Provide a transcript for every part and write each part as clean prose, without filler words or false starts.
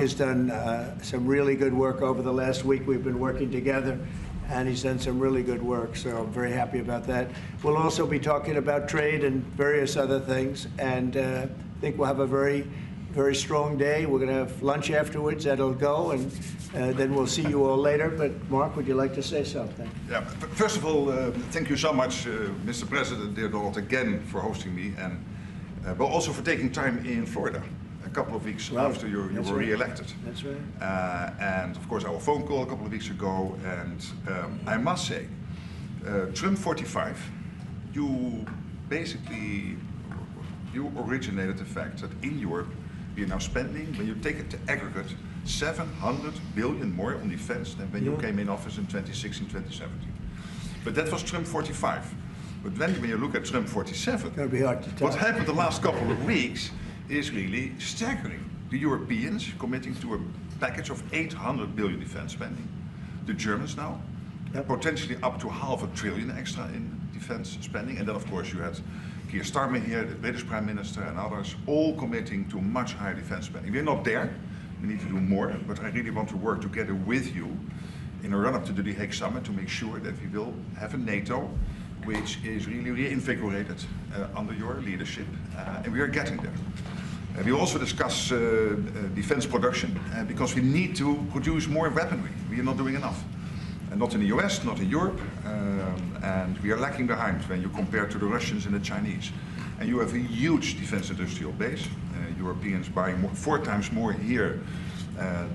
has done some really good work over the last week. We've been working together, and he's done some really good work, so I'm very happy about that. We'll also be talking about trade and various other things, and I think we'll have a very strong day. We're going to have lunch afterwards. That'll go, and then we'll see you all later. But Mark, would you like to say something? Yeah. First of all, thank you so much, Mr. President, dear Donald, again for hosting me, and but also for taking time in Florida a couple of weeks after you were re-elected. That's right. And of course, our phone call a couple of weeks ago. And I must say, Trump 45, you basically originated the fact that in Europe we are now spending, when you take it to aggregate, 700 billion more on defense than when you came in office in 2016, 2017. But that was Trump 45. But then when you look at Trump 47, it's gonna be hard to tell. What happened the last couple of weeks is really staggering. The Europeans committing to a package of 800 billion defense spending. The Germans now, potentially up to $500 billion extra in defense spending. And then of course you had Keir Starmer here, the British Prime Minister, and others, all committing to much higher defense spending. We're not there. We need to do more, but I really want to work together with you in a run-up to the The Hague Summit to make sure that we will have a NATO which is really reinvigorated under your leadership, and we are getting there. We also discuss defense production because we need to produce more weaponry. We are not doing enough. And not in the US, not in Europe, and we are lacking behind when you compare to the Russians and the Chinese. And you have a huge defense industrial base. Europeans buying 4 times more here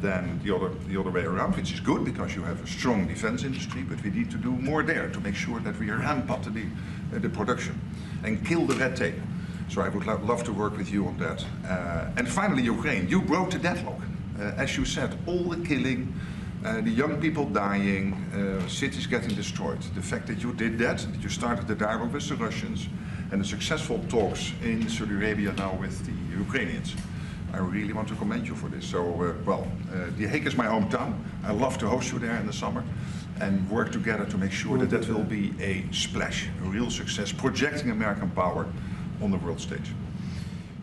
than the other way around, which is good because you have a strong defense industry, but we need to do more there to make sure that we ramp up the production and kill the red tape. So I would love to work with you on that. And finally, Ukraine, you broke the deadlock. As you said, all the killing, the young people dying, cities getting destroyed. The fact that you did that you started the dialogue with the Russians, and the successful talks in Saudi Arabia now with the Ukrainians. I really want to commend you for this. So, The Hague is my hometown. I love to host you there in the summer and work together to make sure that will be a splash, a real success, projecting American power on the world stage.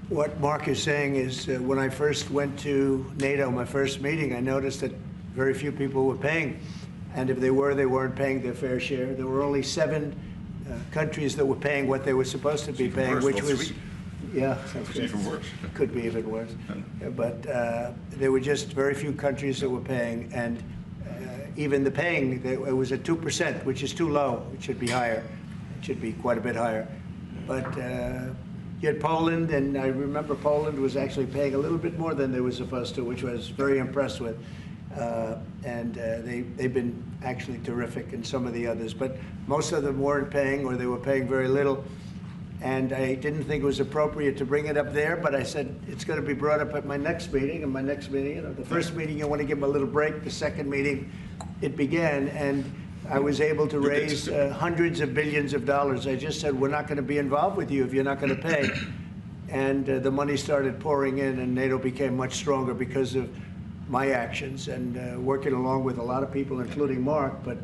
What Mark is saying is when I first went to NATO, my first meeting, I noticed that very few people were paying. And if they were, they weren't paying their fair share. There were only 7 countries that were paying what they were supposed to be paying, which was... Yeah, it's even worse. Could be even worse. But there were just very few countries that were paying, and even the paying, it was at 2%, which is too low. It should be higher. It should be quite a bit higher. But you had Poland, and I remember Poland was actually paying a little bit more than they were supposed to, which I was very impressed with. They've been actually terrific, and some of the others. But most of them weren't paying, or they were paying very little. And I didn't think it was appropriate to bring it up there, but I said it's going to be brought up at my next meeting. And my next meeting, the first meeting, you want to give them a little break. The second meeting, it began, and I was able to raise hundreds of billions of dollars. I just said, we're not going to be involved with you if you're not going to pay. And the money started pouring in, and NATO became much stronger because of my actions and working along with a lot of people, including Mark, but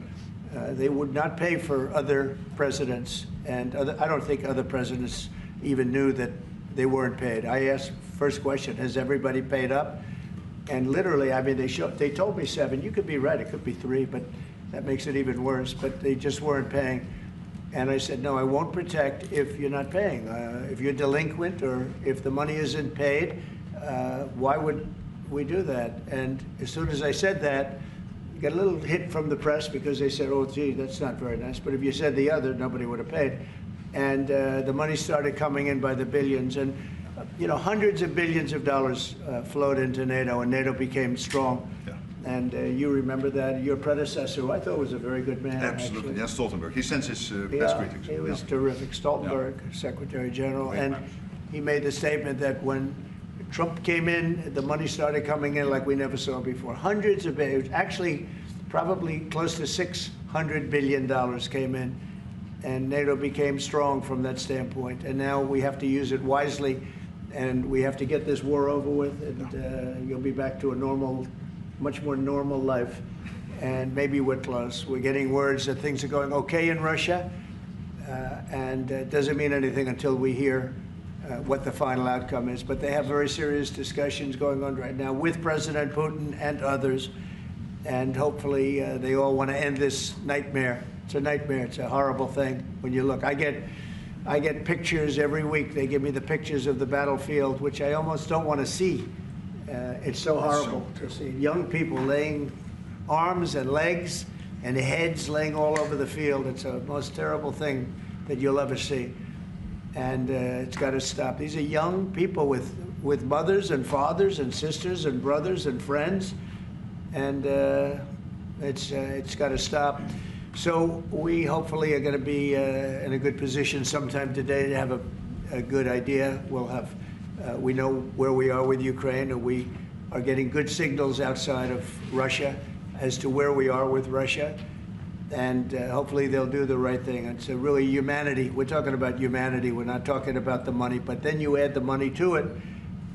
they would not pay for other presidents, and I don't think other presidents even knew that they weren't paid. I asked, first question, has everybody paid up? And literally, I mean, they told me 7. You could be right, it could be 3, but that makes it even worse. But they just weren't paying. And I said, no, I won't protect if you're not paying. If you're delinquent or if the money isn't paid, why would we do that? And as soon as I said that, got a little hit from the press because they said, oh, gee, that's not very nice. But if you said the other, nobody would have paid. And the money started coming in by the billions. And, hundreds of billions of dollars flowed into NATO, and NATO became strong. Yeah. And you remember that. Your predecessor, who I thought was a very good man. Absolutely, Jens Stoltenberg. He sends his best greetings. He was terrific. Stoltenberg, Secretary General. And he made the statement that when Trump came in, the money started coming in like we never saw before. Hundreds of billions, actually probably close to $600 billion came in, and NATO became strong from that standpoint. And now we have to use it wisely, and we have to get this war over with, and you'll be back to a normal, much more normal life. And maybe we're close. We're getting words that things are going okay in Russia, and it doesn't mean anything until we hear what the final outcome is. But they have very serious discussions going on right now with President Putin and others. And hopefully they all want to end this nightmare. It's a nightmare. It's a horrible thing when you look. I get pictures every week. They give me the pictures of the battlefield, which I almost don't want to see. It's so horrible to see young people laying arms and legs and heads laying all over the field. It's the most terrible thing that you'll ever see. And it's got to stop. These are young people with mothers and fathers and sisters and brothers and friends, and it's got to stop. So we hopefully are going to be in a good position sometime today to have a good idea. We'll have we know where we are with Ukraine, and we are getting good signals outside of Russia as to where we are with Russia. And hopefully they'll do the right thing. It's really humanity. We're talking about humanity. We're not talking about the money. But then you add the money to it,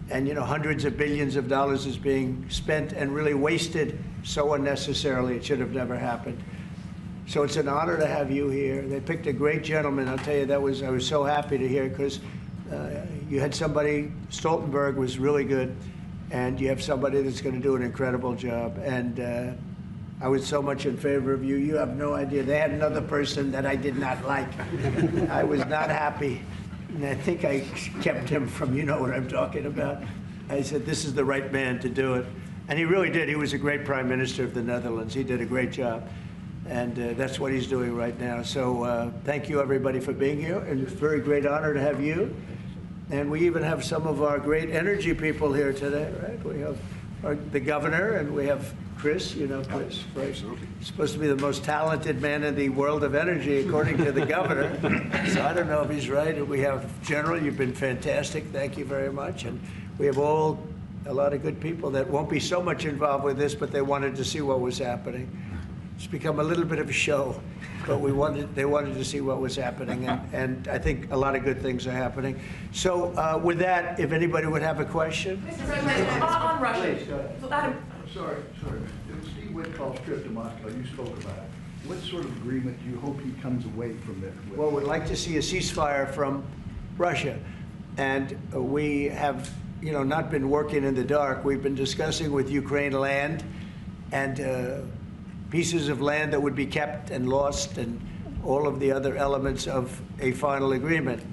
and hundreds of billions of dollars is being spent and really wasted so unnecessarily. It should have never happened. So it's an honor to have you here. They picked a great gentleman. I'll tell you, I was so happy to hear, because you had somebody. Stoltenberg was really good, and you have somebody that's going to do an incredible job. And I was so much in favor of you. You have no idea. They had another person that I did not like. I was not happy. And I think I kept him from, you know what I'm talking about. I said, this is the right man to do it. And he really did. He was a great prime minister of the Netherlands. He did a great job. And that's what he's doing right now. So thank you, everybody, for being here. And it's a very great honor to have you. And we even have some of our great energy people here today, right? We have the governor, and we have Chris, Chris, right? Absolutely. He's supposed to be the most talented man in the world of energy, according to the governor. So I don't know if he's right. And we have General, you've been fantastic. Thank you very much. And we have a lot of good people that won't be so much involved with this, but they wanted to see what was happening. It's become a little bit of a show, but they wanted to see what was happening, and I think a lot of good things are happening. So with that, if anybody would have a question. Mr. President, on Russia. Please, Sorry. Steve Witkoff's trip to Moscow, you spoke about it. What sort of agreement do you hope he comes away from it with? Well, we'd like to see a ceasefire from Russia. And we have, not been working in the dark. We've been discussing with Ukraine land and pieces of land that would be kept and lost, and all of the other elements of a final agreement.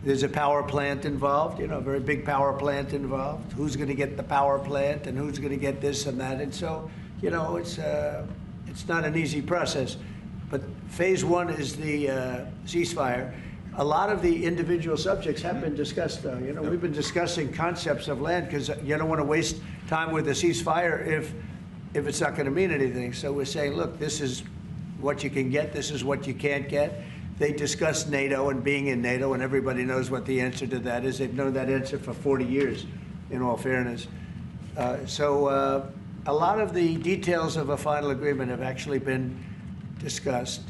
There's a power plant involved, a very big power plant involved. Who's going to get the power plant, and who's going to get this and that? And so, it's not an easy process. But phase one is the ceasefire. A lot of the individual subjects have been discussed, though. We've been discussing concepts of land, because you don't want to waste time with a ceasefire if it's not going to mean anything. So we're saying, look, this is what you can get, this is what you can't get. They discussed NATO and being in NATO, and everybody knows what the answer to that is. They've known that answer for 40 years, in all fairness. So a lot of the details of a final agreement have actually been discussed.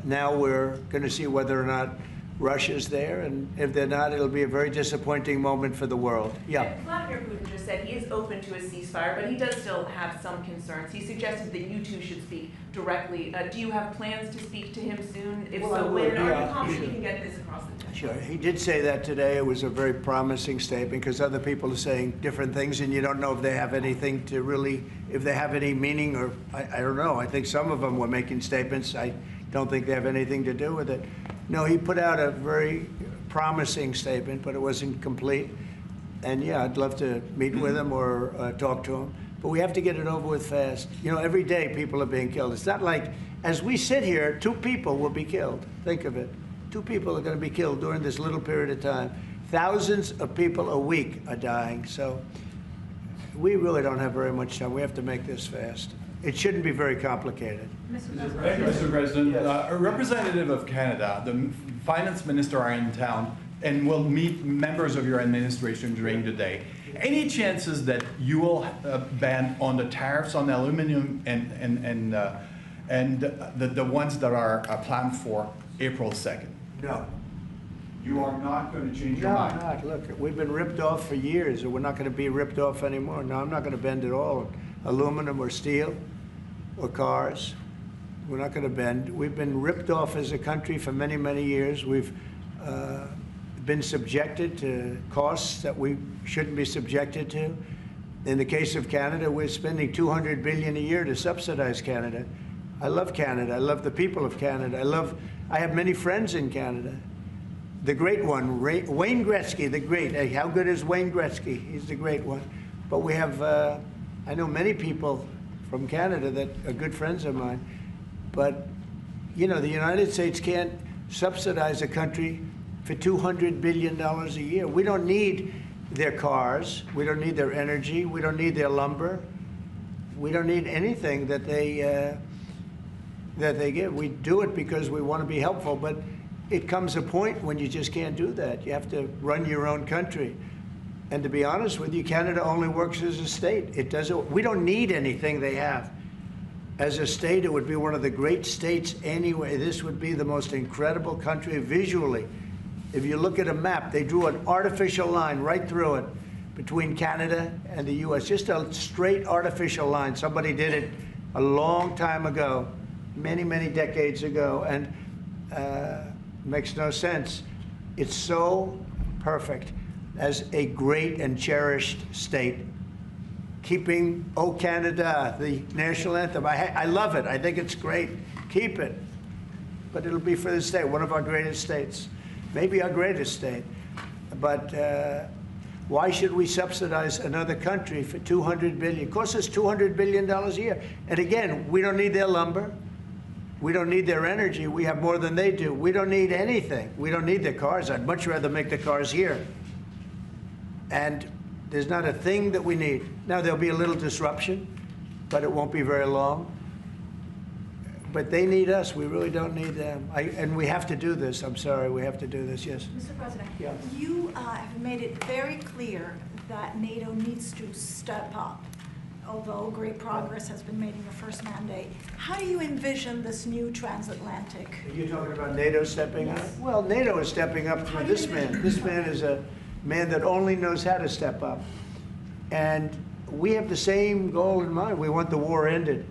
Now we're going to see whether or not Russia's there, and if they're not, it'll be a very disappointing moment for the world. Yeah. Vladimir Putin just said he is open to a ceasefire, but he does still have some concerns. He suggested that you two should speak directly. Do you have plans to speak to him soon? If so, when? Are you confident you can get this across the table? Sure. He did say that today. It was a very promising statement, because other people are saying different things, and you don't know if they have anything to really, if they have any meaning, or I don't know. I think some of them were making statements. I don't think they have anything to do with it. No, he put out a very promising statement, but it wasn't complete. And yeah, I'd love to meet with him or talk to him. But we have to get it over with fast. Every day people are being killed. It's not like, as we sit here, 2 people will be killed. Think of it. 2 people are going to be killed during this little period of time. Thousands of people a week are dying. So we really don't have very much time. We have to make this fast. It shouldn't be very complicated. Mr. President, a representative of Canada, the finance minister, are in town and will meet members of your administration during the day. Any chances that you will ban on the tariffs on aluminum and the ones that are planned for April 2nd? No. You are not going to change your mind? No, not. Look, we've been ripped off for years, and we're not going to be ripped off anymore. No, I'm not going to bend at all. Aluminum or steel or cars. We're not going to bend. We've been ripped off as a country for many, many years. been subjected to costs that we shouldn't be subjected to. In the case of Canada, we're spending $200 billion a year to subsidize Canada. I love Canada. I love the people of Canada. I have many friends in Canada. The great one, Wayne Gretzky, the great. Hey, how good is Wayne Gretzky? He's the great one. But we have, I know many people from Canada that are good friends of mine. But, you know, the United States can't subsidize a country for $200 billion a year. We don't need their cars. We don't need their energy. We don't need their lumber. We don't need anything that they give. We do it because we want to be helpful, but it comes a point when you just can't do that. You have to run your own country. And to be honest with you, Canada only works as a state. It doesn't. We don't need anything they have. As a state, it would be one of the great states anyway. This would be the most incredible country visually. If you look at a map, they drew an artificial line right through it between Canada and the U.S., just a straight artificial line. Somebody did it a long time ago, many, many decades ago, and makes no sense. It's so perfect as a great and cherished state. Keeping "O Canada," the national anthem. I love it. I think it's great. Keep it. But it'll be for the state, one of our greatest states. Maybe our greatest state. But why should we subsidize another country for $200 billion? It costs us $200 billion a year. And again, we don't need their lumber. We don't need their energy. We have more than they do. We don't need anything. We don't need their cars. I'd much rather make the cars here. And there's not a thing that we need. Now, there'll be a little disruption, but it won't be very long. But they need us. We really don't need them. And we have to do this. I'm sorry, we have to do this, yes. Mr. President, Yeah. you have made it very clear that NATO needs to step up, although great progress has been made in your first mandate. How do you envision this new transatlantic? Are you talking about NATO stepping up? Well, NATO is stepping up through this man. This man is a man that only knows how to step up. And we have the same goal in mind. We want the war ended.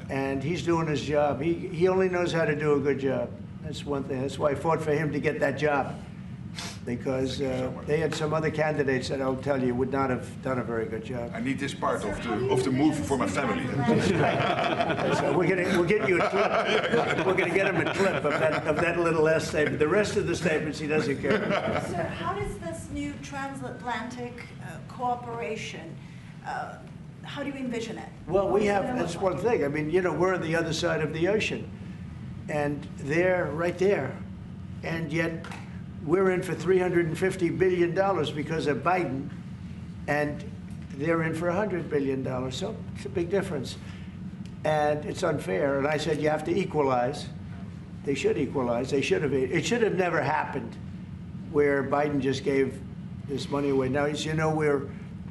And he's doing his job. He only knows how to do a good job. That's one thing. That's why I fought for him to get that job. Because they had some other candidates that I'll tell you would not have done a very good job. I need this part of the movie for my family. So we'll get you a clip. We're going to get him a clip of that little last statement. The rest of the statements he doesn't care. Sir, how does this new transatlantic cooperation, how do you envision it? Well, we have, that's one thing. I mean, you know, we're on the other side of the ocean. And they're right there. And yet we're in for $350 billion because of Biden. And they're in for $100 billion. So it's a big difference. And it's unfair. And I said, you have to equalize. They should equalize. They should have. It should have never happened where Biden just gave this money away. Now, as you know,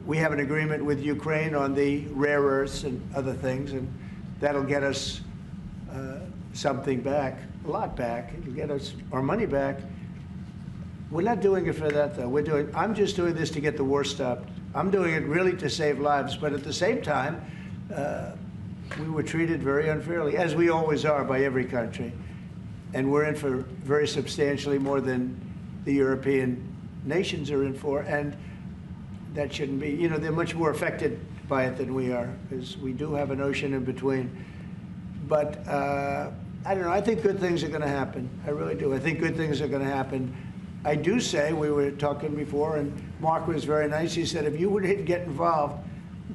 we have an agreement with Ukraine on the rare earths and other things, and that'll get us something back, a lot back. It'll get us our money back. We're not doing it for that, though. I'm just doing this to get the war stopped. I'm doing it really to save lives, but at the same time, we were treated very unfairly, as we always are by every country. And we're in for very substantially more than the European nations are in for, and that shouldn't be. You know, they're much more affected by it than we are, because we do have an ocean in between. But I don't know. I think good things are going to happen. I really do. I think good things are going to happen. I do say, we were talking before, and Mark was very nice. He said, if you would get involved,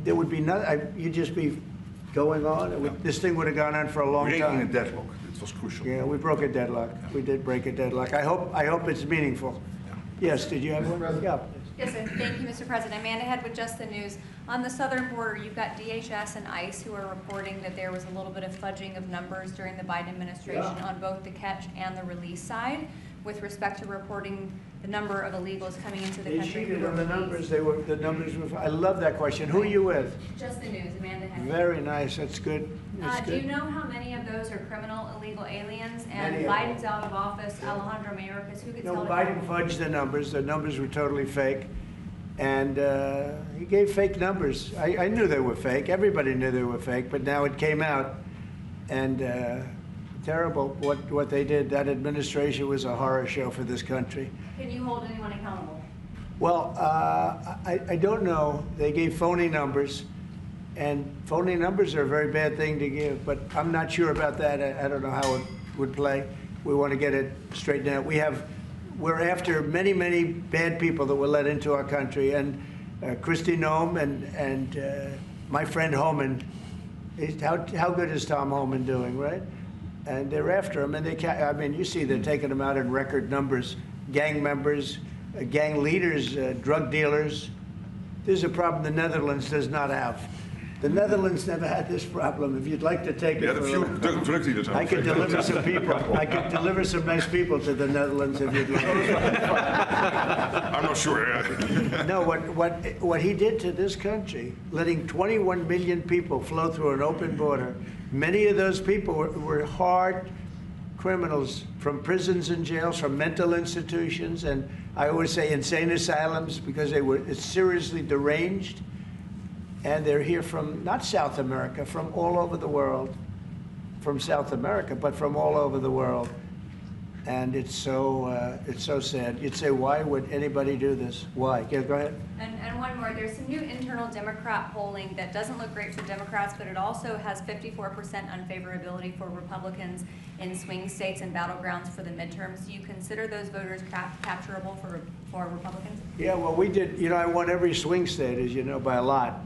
there would be nothing. You'd just be going on. This thing would have gone on for a long Breaking time. a deadlock. It was crucial. Yeah, we broke a deadlock. We did break a deadlock. I hope it's meaningful. Yes, did you have one? Yeah. Yes, sir. Thank you, Mr. President. Amanda Head with Just the News. On the southern border, you've got DHS and ICE who are reporting that there was a little bit of fudging of numbers during the Biden administration on both the catch and the release side with respect to reporting the number of illegals coming into the They country. cheated on the numbers. The numbers were, I love that question. Who are you with? Just the News, Amanda Head. Very nice. That's good. That's Do you good. know how many of those are criminal illegal aliens? Many And of Biden's out of office, Alejandro Mayorkas, who gets No, held Biden accountable? fudged the numbers. The numbers were totally fake. And he gave fake numbers. I knew they were fake. Everybody knew they were fake, but now it came out. And terrible what they did. That administration was a horror show for this country. Can you hold anyone accountable? Well, I don't know. They gave phony numbers, and phony numbers are a very bad thing to give, but I'm not sure about that. I don't know how it would play. We want to get it straightened out. We're after many, many bad people that were let into our country, and Kristi Noem and my friend Homan. How good is Tom Homan doing, right? And they're after him, and I mean, you see they're taking him out in record numbers. Gang members, gang leaders, drug dealers. This is a problem the Netherlands does not have. The Netherlands never had this problem. If you'd like to take it, I could deliver some people. I could deliver some nice people to the Netherlands if you'd like. I'm not sure. No, what he did to this country, letting 21 million people flow through an open border. Many of those people were hard criminals from prisons and jails, from mental institutions, and I always say insane asylums because they were seriously deranged. And they're here from, not South America, from all over the world. From South America, but from all over the world. And it's so sad. You'd say, why would anybody do this? Why? Yeah, go ahead. And one more, there's some new internal Democrat polling that doesn't look great for Democrats, but it also has 54% unfavorability for Republicans in swing states and battlegrounds for the midterms. Do you consider those voters capturable for Republicans? Yeah, well, we did, you know, I won every swing state, as you know, by a lot.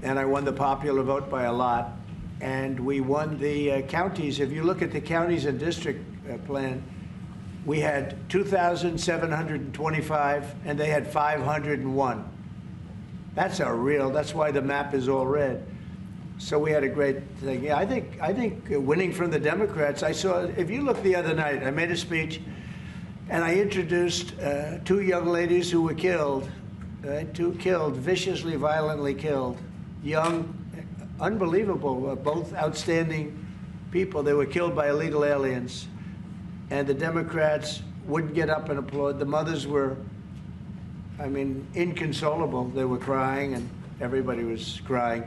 And I won the popular vote by a lot. And we won the counties. If you look at the counties and district plan, we had 2,725, and they had 501. That's why the map is all red. So we had a great thing. Yeah, I think winning from the Democrats, I saw, if you look the other night, I made a speech, and I introduced two young ladies who were killed, viciously, violently killed. Young, unbelievable, both outstanding people. They were killed by illegal aliens. And the Democrats wouldn't get up and applaud. The mothers were, I mean, inconsolable. They were crying, and everybody was crying.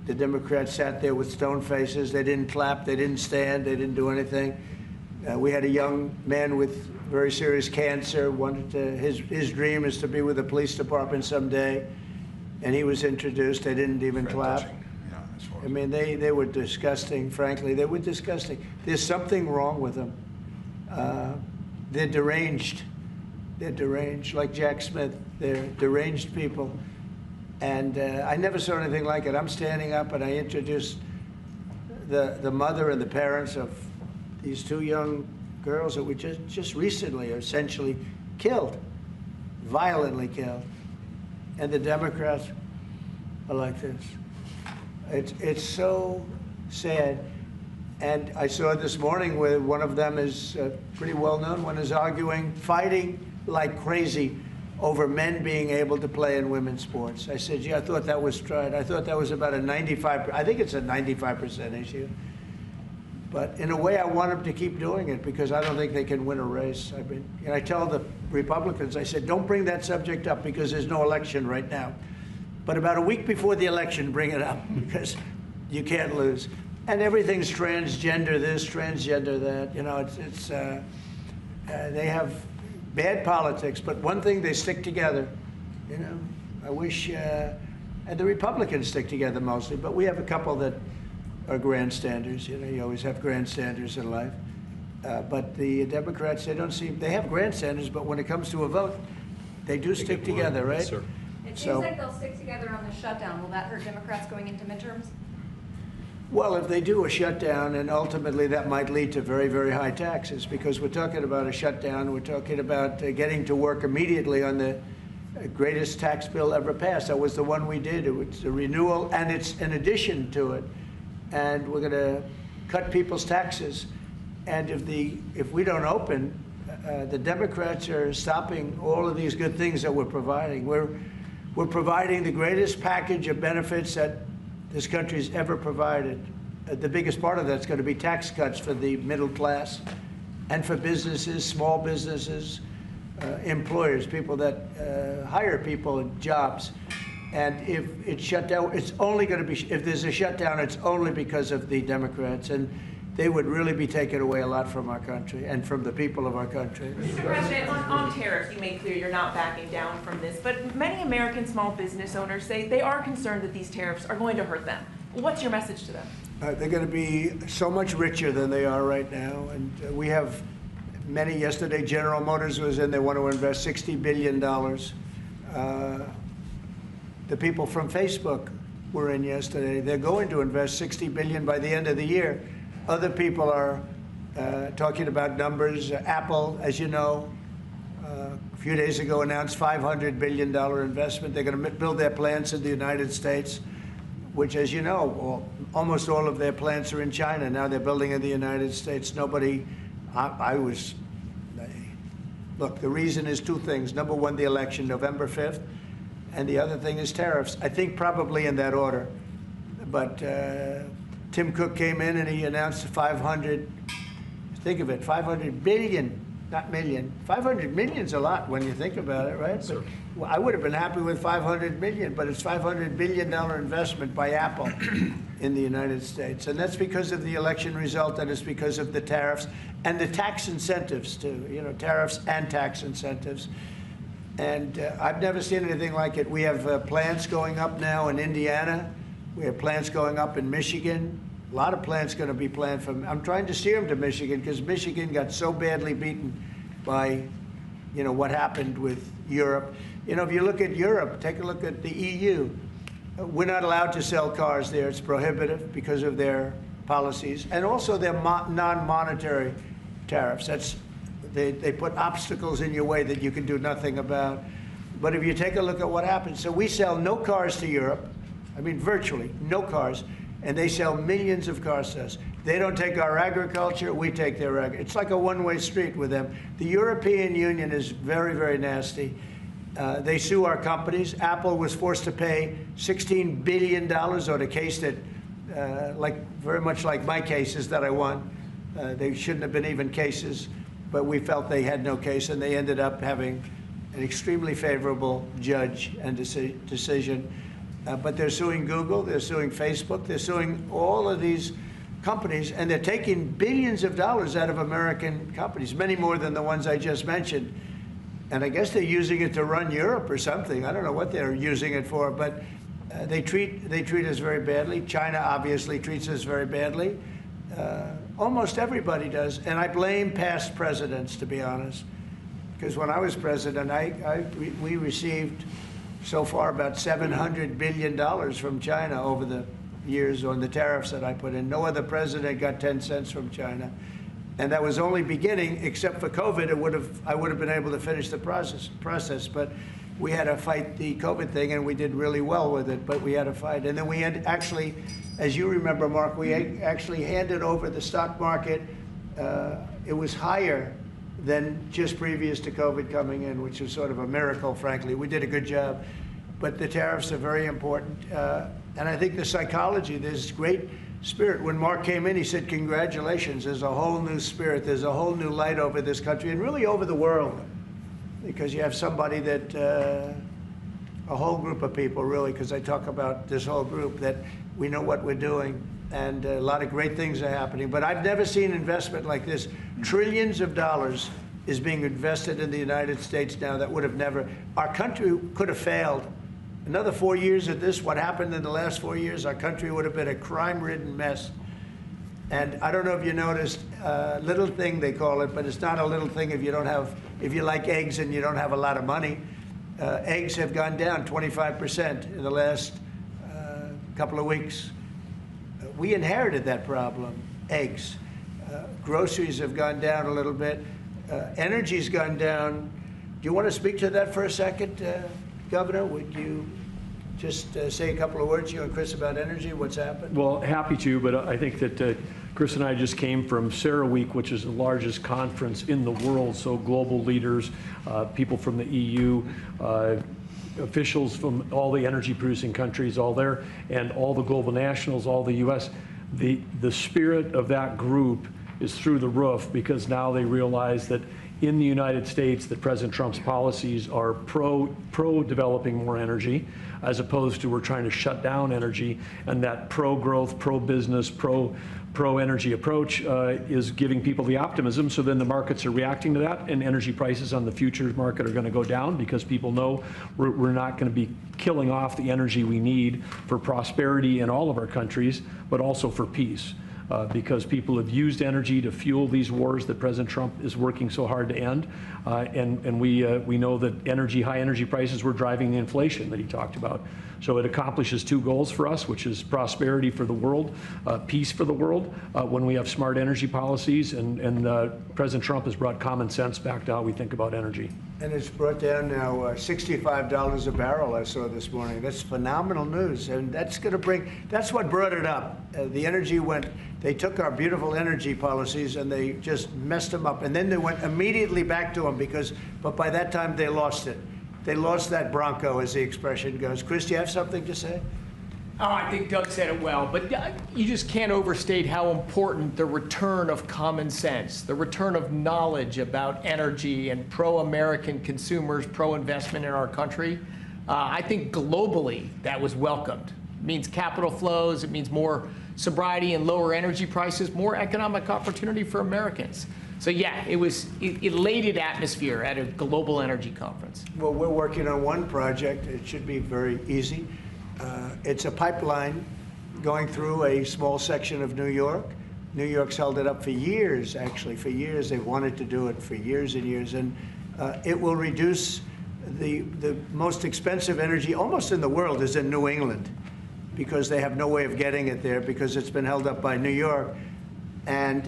The Democrats sat there with stone faces. They didn't clap. They didn't stand. They didn't do anything. We had a young man with very serious cancer. His dream is to be with the police department someday. And he was introduced. They didn't even clap. Yeah, I mean, they were disgusting, frankly. They were disgusting. There's something wrong with them. They're deranged. They're deranged, like Jack Smith. They're deranged people. And I never saw anything like it. I'm standing up, and I introduced the mother and the parents of these two young girls that were just recently essentially killed, violently killed. And the Democrats are like this. It's so sad. And I saw this morning where one of them is pretty well known, one is arguing, fighting like crazy over men being able to play in women's sports. I said, yeah, I thought that was tried. I thought that was about a 95%, I think it's a 95% issue. But in a way, I want them to keep doing it because I don't think they can win a race. And I tell the Republicans, I said, don't bring that subject up because there's no election right now. But about a week before the election, bring it up because you can't lose. And everything's transgender this, transgender that. You know, they have bad politics, but one thing, they stick together. You know, I wish, and the Republicans stick together mostly, but we have a couple that are grandstanders. You know, you always have grandstanders in life. But the Democrats, they have grandstanders, but when it comes to a vote, they do stick together, right? Yes, sir. It seems like they'll stick together on the shutdown. Will that hurt Democrats going into midterms? Well, if they do a shutdown, and ultimately that might lead to very, very high taxes, because we're talking about a shutdown, we're talking about getting to work immediately on the greatest tax bill ever passed. That was the one we did. It was a renewal, and it's an addition to it. And we're going to cut people's taxes. And if we don't open, the Democrats are stopping all of these good things that we're providing. We're providing the greatest package of benefits that this country's ever provided. The biggest part of that's going to be tax cuts for the middle class and for businesses, small businesses, employers, people that hire people in jobs. And if it's shut down, it's only going to be, if there's a shutdown, it's only because of the Democrats. And they would really be taking away a lot from our country and from the people of our country. Mr. President, on tariffs, you made clear you're not backing down from this, but many American small business owners say they are concerned that these tariffs are going to hurt them. What's your message to them? They're going to be so much richer than they are right now, and we have many. Yesterday, General Motors was in. They want to invest $60 billion. The people from Facebook were in yesterday. They're going to invest $60 billion by the end of the year. Other people are talking about numbers. Apple, as you know, a few days ago announced $500 billion investment. They're going to build their plants in the United States, which, as you know, almost all of their plants are in China. Now they're building in the United States. Look, the reason is two things. Number one, the election, November 5th, and the other thing is tariffs. I think probably in that order. But Tim Cook came in and he announced 500, think of it, 500 billion, not million. 500 million's a lot when you think about it, right? But, well, I would have been happy with 500 million, but it's $500 billion investment by Apple in the United States. And that's because of the election result, and it's because of the tariffs and the tax incentives too, you know, tariffs and tax incentives. And I've never seen anything like it. We have plants going up now in Indiana. We have plants going up in Michigan. A lot of plants going to be planned from. I'm trying to steer them to Michigan because Michigan got so badly beaten by, you know, what happened with Europe. You know, if you look at Europe, take a look at the EU. We're not allowed to sell cars there. It's prohibitive because of their policies and also their non-monetary tariffs. They put obstacles in your way that you can do nothing about. But if you take a look at what happens, so we sell no cars to Europe. I mean, virtually no cars, and they sell millions of cars to us. They don't take our agriculture, we take their agriculture. It's like a one-way street with them. The European Union is very, very nasty. They sue our companies. Apple was forced to pay $16 billion on a case that, very much like my cases that I won. They shouldn't have been even cases, but we felt they had no case, and they ended up having an extremely favorable judge and decision. But they're suing Google, they're suing Facebook, they're suing all of these companies, and they're taking billions of dollars out of American companies, many more than the ones I just mentioned. And I guess they're using it to run Europe or something. I don't know what they're using it for, but they treat us very badly. China obviously treats us very badly. Almost everybody does, and I blame past presidents, to be honest, because when I was president, we received so far about $700 billion from China over the years on the tariffs that I put in. No other president got 10 cents from China. And that was only beginning, except for COVID, I would have been able to finish the process. But we had to fight the COVID thing, and we did really well with it, but we had to fight. And then we had actually, as you remember, Mark, we actually handed over the stock market. It was higher than just previous to COVID coming in, which was sort of a miracle, frankly. We did a good job. But the tariffs are very important. And I think the psychology, there's great spirit. When Mark came in, he said, congratulations, there's a whole new spirit, there's a whole new light over this country and really over the world. Because you have somebody that, a whole group of people really, because I talk about this whole group, that we know what we're doing. And a lot of great things are happening. But I've never seen investment like this. Trillions of dollars is being invested in the United States now that would have never, our country could have failed. Another 4 years of this, what happened in the last 4 years, our country would have been a crime-ridden mess. And I don't know if you noticed, little thing they call it, but it's not a little thing if you don't have, if you like eggs and you don't have a lot of money. Eggs have gone down 25% in the last couple of weeks. We inherited that problem, eggs. Groceries have gone down a little bit. Energy's gone down. Do you want to speak to that for a second, Governor? Would you just say a couple of words, you and Chris, about energy, what's happened? Well, happy to, but I think that Chris and I just came from CERAWeek, which is the largest conference in the world, so global leaders, people from the EU, officials from all the energy-producing countries, all there, and all the global nationals, all the U.S. The spirit of that group is through the roof because now they realize that in the United States that President Trump's policies are pro-developing more energy. as opposed to we're trying to shut down energy. And that pro-growth, pro-business, pro-energy approach is giving people the optimism. So then the markets are reacting to that, and energy prices on the futures market are going to go down because people know we're not going to be killing off the energy we need for prosperity in all of our countries, but also for peace. Because people have used energy to fuel these wars that President Trump is working so hard to end. And we know that high energy prices were driving the inflation that he talked about. So it accomplishes two goals for us, which is prosperity for the world, peace for the world, when we have smart energy policies. And President Trump has brought common sense back to how we think about energy. And it's brought down now $65 a barrel, I saw this morning. That's phenomenal news. And that's going to that's what brought it up. The energy they took our beautiful energy policies and they just messed them up. And then they went immediately back to them but by that time they lost it. They lost that bronco, as the expression goes. Chris, do you have something to say? Oh, I think Doug said it well, but you just can't overstate how important the return of common sense, the return of knowledge about energy and pro-American consumers, pro-investment in our country. I think globally that was welcomed. It means capital flows, it means more sobriety and lower energy prices, more economic opportunity for Americans. So yeah, it was an elated atmosphere at a global energy conference. Well, we're working on one project. It should be very easy. It's a pipeline going through a small section of New York. New York's held it up for years, actually, for years. They've wanted to do it for years and years. And it will reduce the most expensive energy almost in the world is in New England, because they have no way of getting it there because it's been held up by New York. And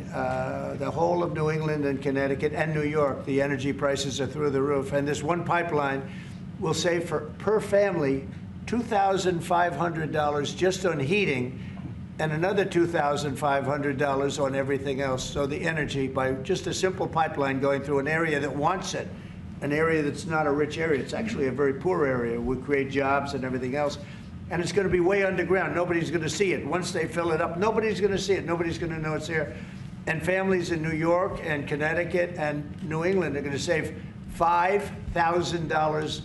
the whole of New England and Connecticut and New York, the energy prices are through the roof. And this one pipeline will save per family $2,500 just on heating and another $2,500 on everything else. So the energy, by just a simple pipeline going through an area that wants it, an area that's not a rich area, it's actually a very poor area, would create jobs and everything else. And it's going to be way underground. Nobody's going to see it. Once they fill it up, nobody's going to see it. Nobody's going to know it's there. And families in New York and Connecticut and New England are going to save $5,000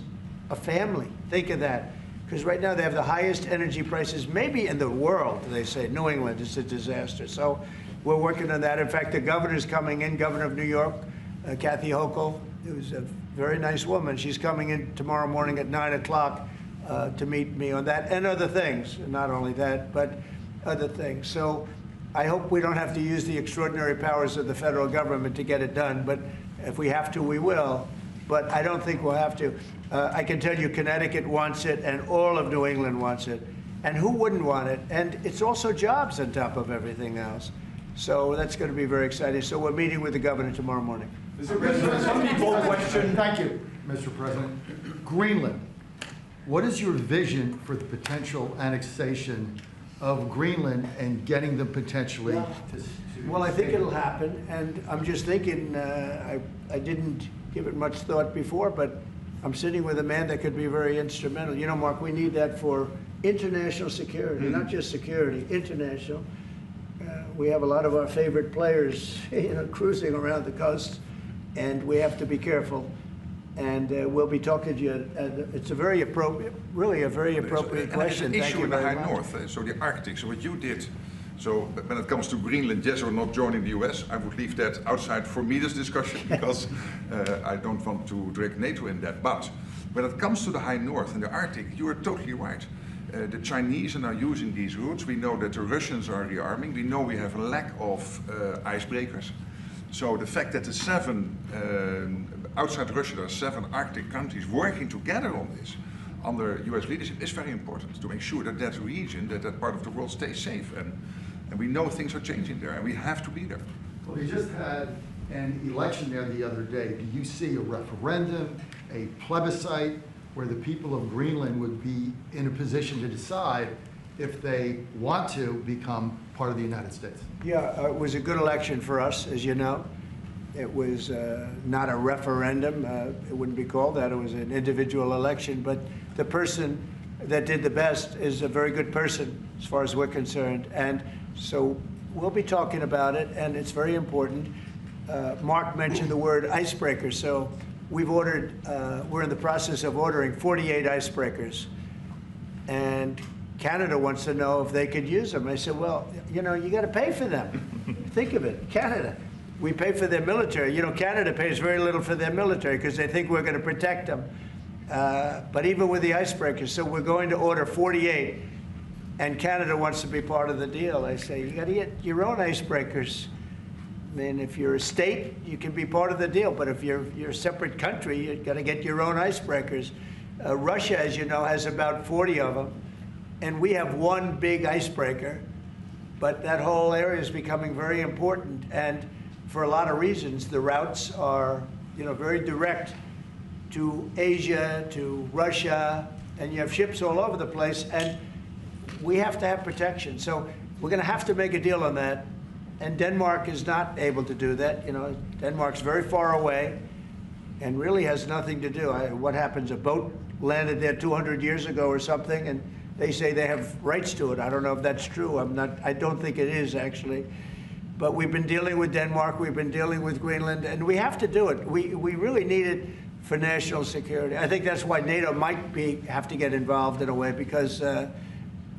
a family. Think of that. Because right now they have the highest energy prices maybe in the world, they say. New England is a disaster. So we're working on that. In fact, the governor's coming in, Governor of New York, Kathy Hochul, who's a very nice woman. She's coming in tomorrow morning at 9 o'clock. To meet me on that and other things, not only that, but other things. So I hope we don't have to use the extraordinary powers of the federal government to get it done, but if we have to, we will. But I don't think we'll have to. I can tell you Connecticut wants it and all of New England wants it. And who wouldn't want it? And it's also jobs on top of everything else. So that's going to be very exciting. So we're meeting with the governor tomorrow morning. Mr. President, some people question. Thank you, Mr. President. Greenland. What is your vision for the potential annexation of Greenland and getting them potentially to Well, I think it'll happen, and I'm just thinking, I didn't give it much thought before, but I'm sitting with a man that could be very instrumental. You know, Mark, we need that for international security, not just security, international. We have a lot of our favorite players, cruising around the coast, and we have to be careful. And we'll be talking to you. It's a very appropriate, really a very appropriate question. There's an issue in the very high much. north, so the Arctic. So what you did, so when it comes to Greenland, yes or not joining the US, I would leave that outside for me, this discussion, because I don't want to drag NATO in that. But when it comes to the high north and the Arctic, you are totally right. The Chinese are now using these routes. We know that the Russians are rearming. We know we have a lack of icebreakers. So the fact that the outside Russia, there are 7 Arctic countries working together on this under US leadership is very important to make sure that that region, that part of the world stays safe. And we know things are changing there and we have to be there. Well, we just had an election there the other day. Do you see a referendum, a plebiscite, where the people of Greenland would be in a position to decide if they want to become part of the United States? Yeah, it was a good election for us, as you know. It was not a referendum. It wouldn't be called that. It was an individual election. But the person that did the best is a very good person, as far as we're concerned. And so we'll be talking about it, and it's very important. Mark mentioned the word icebreaker. So we've ordered, we're in the process of ordering 48 icebreakers. and Canada wants to know if they could use them. I said, well, you know, you got to pay for them. Think of it, Canada. We pay for their military. You know, Canada pays very little for their military because they think we're going to protect them. But even with the icebreakers, so we're going to order 48, and Canada wants to be part of the deal. I say, you got to get your own icebreakers. I mean, if you're a state, you can be part of the deal, but if you're a separate country, you've got to get your own icebreakers. Russia, as you know, has about 40 of them, and we have one big icebreaker, but that whole area is becoming very important, and for a lot of reasons, the routes are, you know, very direct to Asia, to Russia, and you have ships all over the place, and we have to have protection. So we're going to have to make a deal on that, and Denmark is not able to do that. You know, Denmark's very far away and really has nothing to do. What happens? A boat landed there 200 years ago or something, and they say they have rights to it. I don't know if that's true. I don't think it is, actually. But we've been dealing with Denmark, we've been dealing with Greenland, and we have to do it. We really need it for national security. I think that's why NATO might have to get involved in a way, because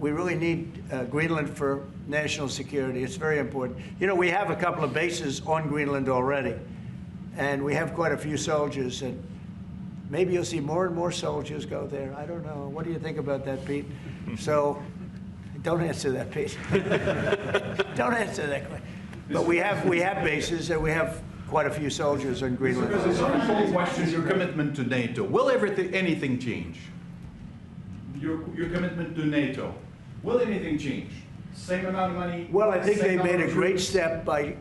we really need Greenland for national security. It's very important. You know, we have a couple of bases on Greenland already, and we have quite a few soldiers, and maybe you'll see more and more soldiers go there. I don't know. What do you think about that, Pete? So, don't answer that, Pete. Don't answer that question. But we have bases, and we have quite a few soldiers on Greenland. Mr. President, simple question, your commitment to NATO. Will anything change? Your commitment to NATO. Will anything change? Same amount of money? Well, I think they made a great step by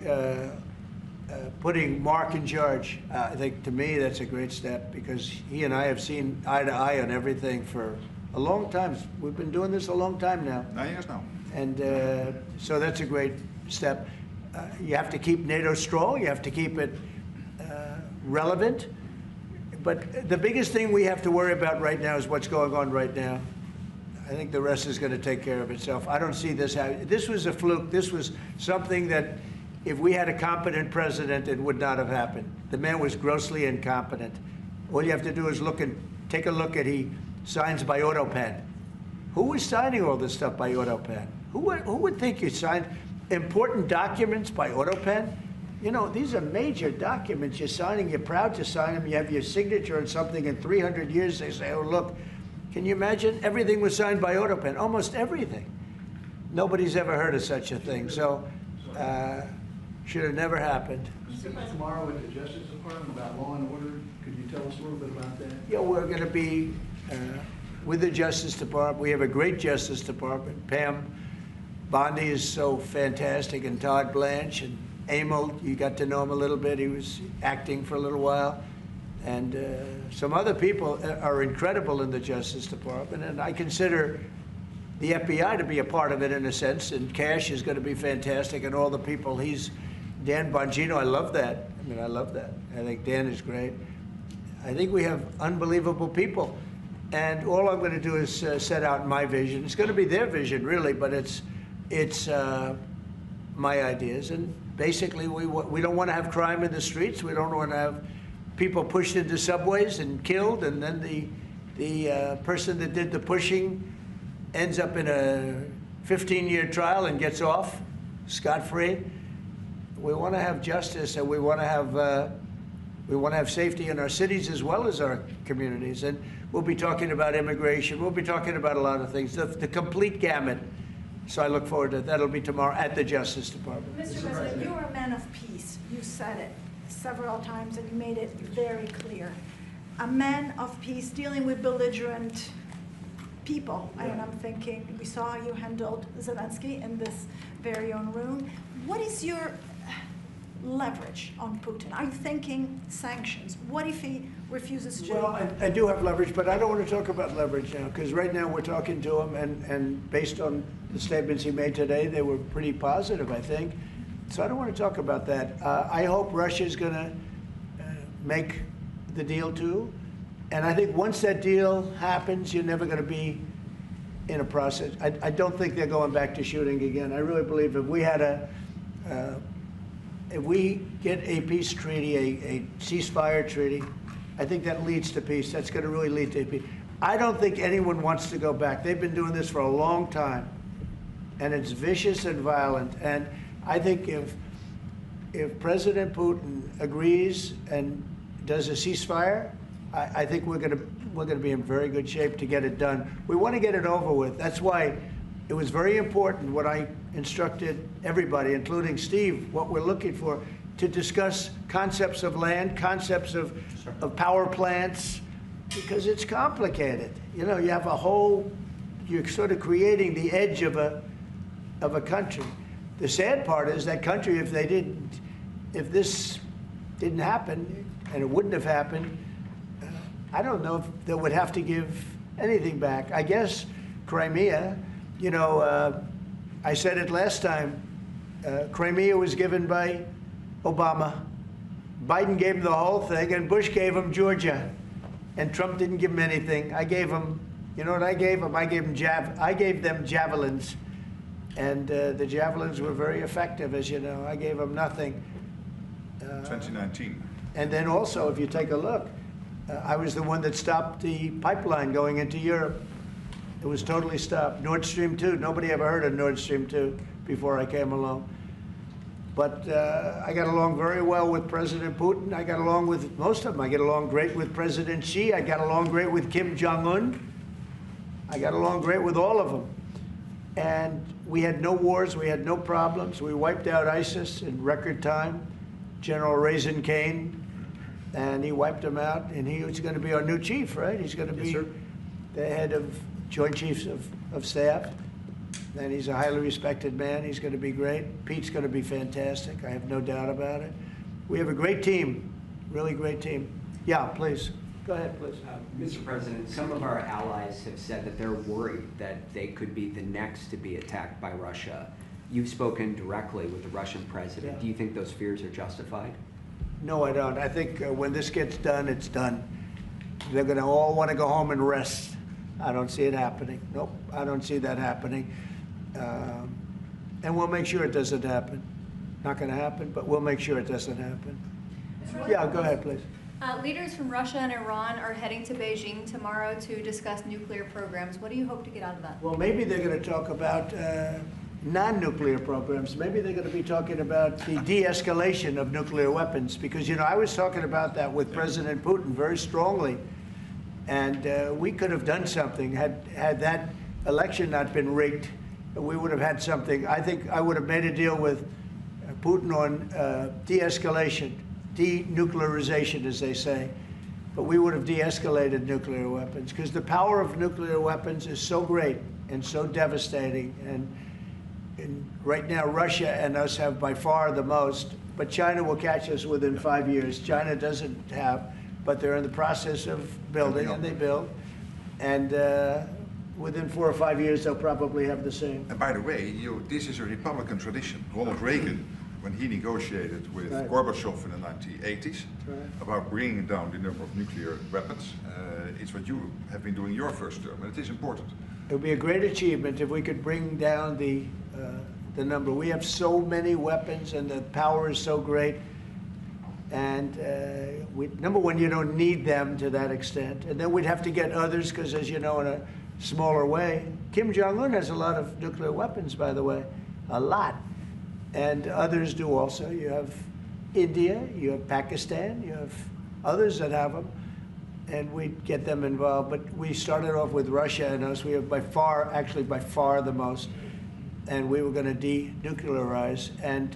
putting Mark in charge. I think, to me, that's a great step, because he and I have seen eye to eye on everything for a long time. We've been doing this a long time now. 9 years now. And so that's a great step. You have to keep NATO strong. You have to keep it relevant. But the biggest thing we have to worry about right now is what's going on right now. I think the rest is going to take care of itself. I don't see this happening. This was a fluke. This was something that, if we had a competent president, it would not have happened. The man was grossly incompetent. All you have to do is take a look at, he signs by AutoPen. Who was signing all this stuff by AutoPen? Who would think you signed important documents by AutoPen? You know, these are major documents you're signing. You're proud to sign them. You have your signature on something. In 300 years, they say, oh, look, can you imagine? Everything was signed by AutoPen, almost everything. Nobody's ever heard of such a thing. So, should have never happened. Tomorrow with the Justice Department about law and order, could you tell us a little bit about that? Yeah, we're going to be with the Justice Department. We have a great Justice Department. Pam Bondi is so fantastic, and Todd Blanche, and Emil, you got to know him a little bit. He was acting for a little while. And some other people are incredible in the Justice Department, and I consider the FBI to be a part of it in a sense, and Cash is going to be fantastic, and all the people. Dan Bongino, I love that. I mean, I love that. I think Dan is great. I think we have unbelievable people, and all I'm going to do is set out my vision. It's going to be their vision, really, but it's my ideas, and basically we don't want to have crime in the streets. We don't want to have people pushed into subways and killed, and then the person that did the pushing ends up in a 15-year trial and gets off scot-free. We want to have justice, and we want to have safety in our cities as well as our communities. And we'll be talking about immigration. We'll be talking about a lot of things, the complete gamut. So I look forward to that. That'll be tomorrow at the Justice Department. Mr. President, you're a man of peace. You said it several times, and you made it very clear. A man of peace dealing with belligerent people. Yeah. And I'm thinking, we saw how you handled Zelensky in this very own room. What is your leverage on Putin? Are you thinking sanctions? What if he refuses to? Well, I do have leverage, but I don't want to talk about leverage now, because right now we're talking to him, and based on the statements he made today, they were pretty positive, I think. So I don't want to talk about that. I hope Russia's going to make the deal too. And I think once that deal happens, you're never going to be in a process. I don't think they're going back to shooting again. I really believe if we had if we get a peace treaty, a ceasefire treaty, I think that leads to peace. That's going to really lead to peace. I don't think anyone wants to go back. They've been doing this for a long time, and it's vicious and violent. And I think if President Putin agrees and does a ceasefire, I think we're going to be in very good shape to get it done. We want to get it over with. That's why it was very important what I instructed everybody, including Steve, what we're looking for, to discuss concepts of land, concepts of power plants, because it's complicated. You know, you have a whole, you're sort of creating the edge of a country. The sad part is that country, if this didn't happen, and it wouldn't have happened, I don't know if they would have to give anything back. I guess Crimea, you know, I said it last time, Crimea was given by Obama. Biden gave him the whole thing, and Bush gave him Georgia. And Trump didn't give him anything. I gave him, you know what I gave him? I gave them javelins. And the javelins were very effective, as you know. I gave them nothing. 2019. And then also, if you take a look, I was the one that stopped the pipeline going into Europe. It was totally stopped. Nord Stream 2, nobody ever heard of Nord Stream 2 before I came along. But I got along very well with President Putin. I got along with most of them. I get along great with President Xi. I got along great with Kim Jong-un. I got along great with all of them. And we had no wars. We had no problems. We wiped out ISIS in record time. General Raisin Kane, and he wiped them out. And he was going to be our new chief, right? He's going to be the head of Joint Chiefs of Staff. And he's a highly respected man. He's going to be great. Pete's going to be fantastic. I have no doubt about it. We have a great team, really great team. Yeah, please. Go ahead, please. Mr. President, some of our allies have said that they're worried that they could be the next to be attacked by Russia. You've spoken directly with the Russian president. Do you think those fears are justified? No, I don't. I think when this gets done, it's done. They're going to all want to go home and rest. I don't see it happening. Nope, I don't see that happening. And we'll make sure it doesn't happen. Not going to happen, but we'll make sure it doesn't happen. Yeah, go ahead, please. Leaders from Russia and Iran are heading to Beijing tomorrow to discuss nuclear programs. What do you hope to get out of that? Well, maybe they're going to talk about non-nuclear programs. Maybe they're going to be talking about the de-escalation of nuclear weapons, because, you know, I was talking about that with President Putin very strongly, and we could have done something had that election not been rigged. We would have had something. I think I would have made a deal with Putin on de-escalation, denuclearization, as they say, but we would have de-escalated nuclear weapons, because the power of nuclear weapons is so great and so devastating. And right now, Russia and us have by far the most, but China will catch us within 5 years. China doesn't have, but they're in the process of building, and they build. And within 4 or 5 years, they'll probably have the same. And by the way, this is a Republican tradition. Ronald Reagan, when he negotiated with Gorbachev in the 1980s about bringing down the number of nuclear weapons, it's what you have been doing your first term, and it is important. It would be a great achievement if we could bring down the number. We have so many weapons, and the power is so great. And number one, you don't need them to that extent. And then we'd have to get others, because, as you know, in a smaller way. Kim Jong-un has a lot of nuclear weapons, by the way, a lot. And others do also. You have India, you have Pakistan, you have others that have them. And we'd get them involved. But we started off with Russia and us. We have by far the most. And we were going to denuclearize. And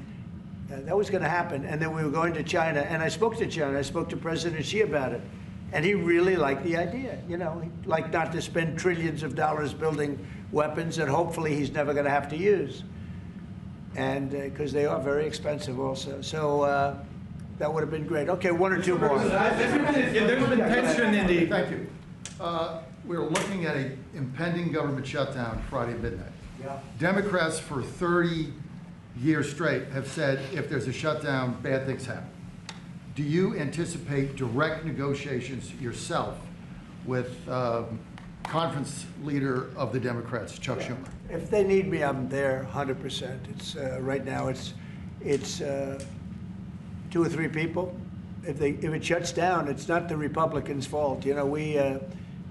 that was going to happen. And then we were going to China. And I spoke to China. I spoke to President Xi about it. And he really liked the idea. You know, he'd like not to spend trillions of dollars building weapons that hopefully he's never going to have to use. And because they are very expensive also. So that would have been great. Okay, one or two more. There's been tension in the... Thank you. We're looking at an impending government shutdown Friday midnight. Yeah. Democrats for 30 years straight have said if there's a shutdown, bad things happen. Do you anticipate direct negotiations yourself with conference leader of the Democrats, Chuck Schumer? If they need me, I'm there 100%. It's right now it's 2 or 3 people. If it shuts down, it's not the Republicans' fault. You know,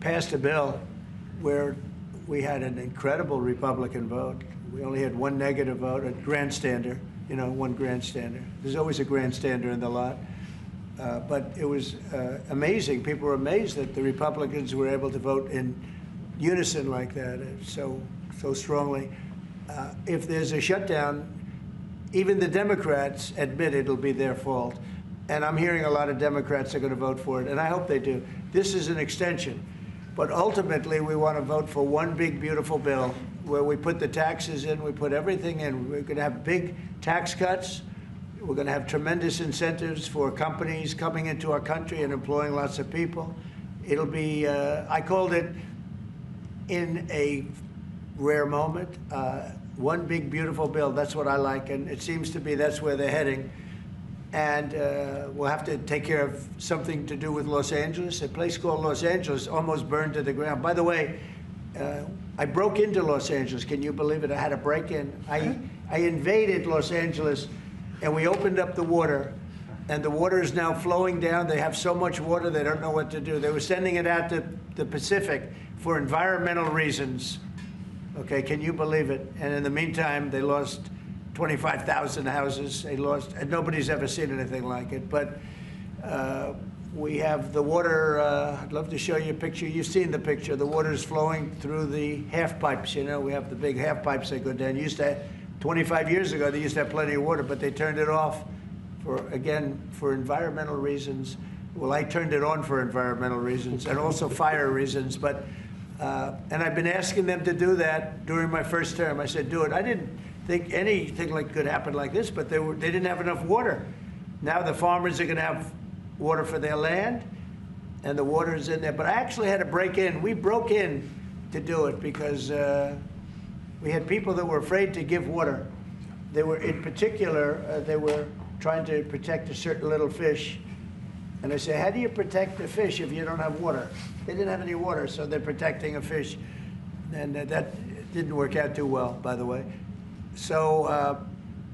passed a bill where we had an incredible Republican vote. We only had one negative vote, a grandstander, you know, one grandstander. There's always a grandstander in the lot. But it was amazing. People were amazed that the Republicans were able to vote in unison like that, so strongly. If there's a shutdown, even the Democrats admit it'll be their fault. And I'm hearing a lot of Democrats are going to vote for it, and I hope they do. This is an extension. But ultimately, we want to vote for one big, beautiful bill where we put the taxes in, we put everything in. We're going to have big tax cuts. We're going to have tremendous incentives for companies coming into our country and employing lots of people. It'll be, I called it, in a rare moment, one big, beautiful bill. That's what I like, and it seems to be that's where they're heading. And we'll have to take care of something to do with Los Angeles. A place called Los Angeles almost burned to the ground. By the way, I broke into Los Angeles. Can you believe it? I had a break-in. I invaded Los Angeles, and we opened up the water, and the water is now flowing down. They have so much water, they don't know what to do. They were sending it out to the Pacific for environmental reasons. Okay, can you believe it? And in the meantime, they lost 25,000 houses. They lost, and nobody's ever seen anything like it. But we have the water. I'd love to show you a picture. You've seen the picture. The water is flowing through the half pipes. You know, we have the big half pipes that go down. Used to, 25 years ago, they used to have plenty of water, but they turned it off for environmental reasons. Well, I turned it on for environmental reasons and also fire reasons. But and I've been asking them to do that during my first term. I said, do it. I didn't think anything like could happen like this, but they didn't have enough water. Now the farmers are going to have water for their land, and the water is in there. But I actually had to break in. We broke in to do it because we had people that were afraid to give water. They were, in particular, they were trying to protect a certain little fish. And I say, how do you protect the fish if you don't have water? They didn't have any water, so they're protecting a fish. And that didn't work out too well, by the way. So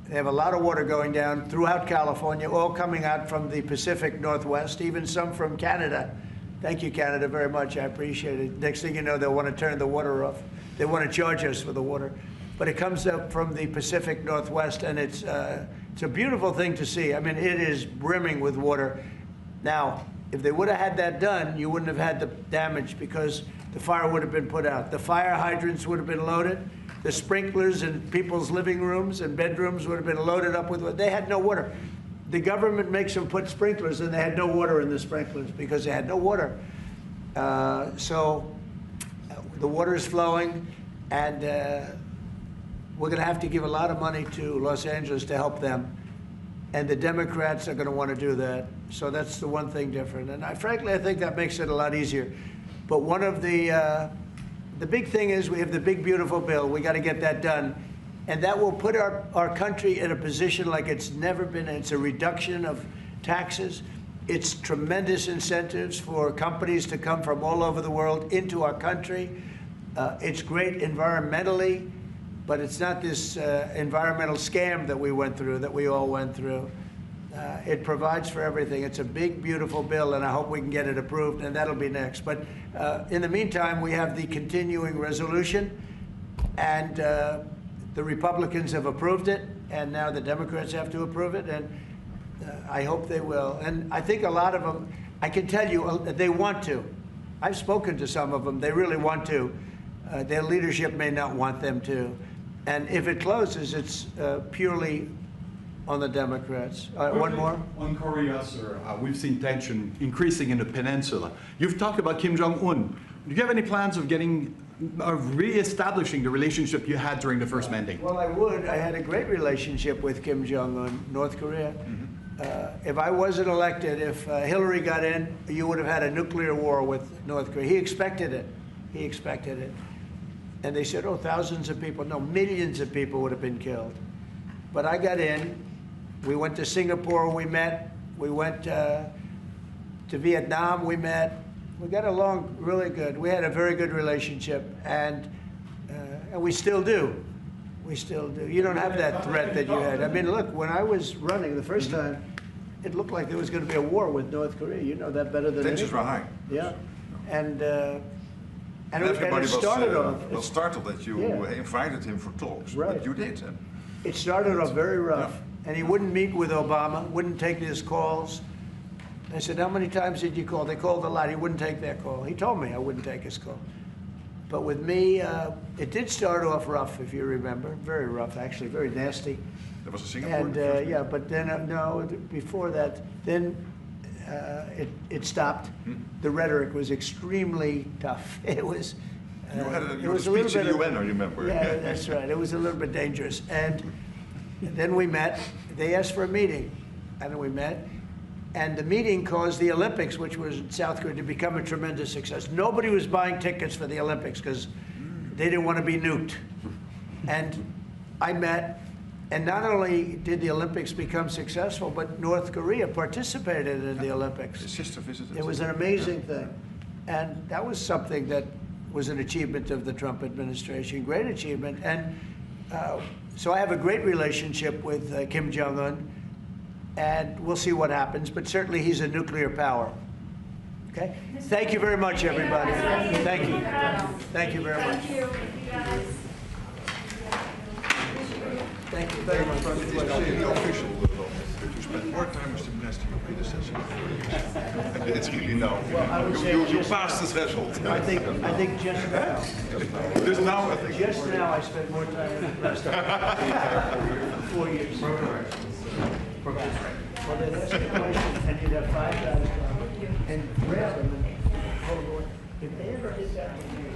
they have a lot of water going down throughout California, all coming out from the Pacific Northwest, even some from Canada. Thank you, Canada, very much. I appreciate it. Next thing you know, they'll want to turn the water off. They want to charge us for the water. But it comes up from the Pacific Northwest, and it's a beautiful thing to see. I mean, it is brimming with water. Now, if they would have had that done, you wouldn't have had the damage because the fire would have been put out. The fire hydrants would have been loaded. The sprinklers in people's living rooms and bedrooms would have been loaded up with water. They had no water. The government makes them put sprinklers, and they had no water in the sprinklers because they had no water. So the water is flowing, and we're going to have to give a lot of money to Los Angeles to help them. And the Democrats are going to want to do that. So that's the one thing different. And frankly, I think that makes it a lot easier. But one of the big thing is we have the big, beautiful bill. We got to get that done. And that will put our country in a position like it's never been. It's a reduction of taxes. It's tremendous incentives for companies to come from all over the world into our country. It's great environmentally. But it's not this environmental scam that we went through, that we all went through. It provides for everything. It's a big, beautiful bill, and I hope we can get it approved, and that'll be next. But in the meantime, we have the continuing resolution, and the Republicans have approved it, and now the Democrats have to approve it, and I hope they will. And I think a lot of them, I can tell you, they want to. I've spoken to some of them. They really want to. Their leadership may not want them to. And if it closes, it's purely on the Democrats. One more? On Korea, sir, we've seen tension increasing in the peninsula. You've talked about Kim Jong-un. Do you have any plans of re-establishing the relationship you had during the first mandate? Well, I would. I had a great relationship with Kim Jong-un, North Korea. If I wasn't elected, if Hillary got in, you would have had a nuclear war with North Korea. He expected it. He expected it. And they said, oh, thousands of people. No, millions of people would have been killed. But I got in. We went to Singapore, we met. We went to Vietnam, we met. We got along really good. We had a very good relationship, and we still do. We still do. You don't have that threat that you had. I mean, look, when I was running the first time, it looked like there was going to be a war with North Korea. You know that better than anyone. Tensions were high. Yeah. And And everybody it started was startled that you invited him for talks, Right. but you did. It started off very rough, and he wouldn't meet with Obama, wouldn't take his calls. I said, how many times did you call? They called a lot. He wouldn't take their call. He told me I wouldn't take his call. But with me, it did start off rough, if you remember. Very rough, actually, very nasty. There was a Singapore. And yeah, but then, no, before that, then it stopped. The rhetoric was extremely tough. It was. You had it a was a speech little in bit the UN, I remember. Yeah, that's right. It was a little bit dangerous. And then we met. They asked for a meeting, and then we met. And the meeting caused the Olympics, which was in South Korea, to become a tremendous success. Nobody was buying tickets for the Olympics because they didn't want to be nuked. And I met, and not only did the Olympics become successful, but North Korea participated in the Olympics. His sister visited. It was an amazing thing. And that was something that was an achievement of the Trump administration, great achievement. And so I have a great relationship with Kim Jong-un, and we'll see what happens, but certainly he's a nuclear power. Okay? Thank you very much, everybody. Thank you. Thank you very much. Thank you very much. The official level, you spend more time with the minister than your predecessor. It's really no. Well, I would say You passed the threshold. I think just now. Just now, I think. Just now, I spent more time with the rest of 4 years. Well, they'd ask a question, and you'd have 5 guys come and grab them and hold on. If they ever did that to me,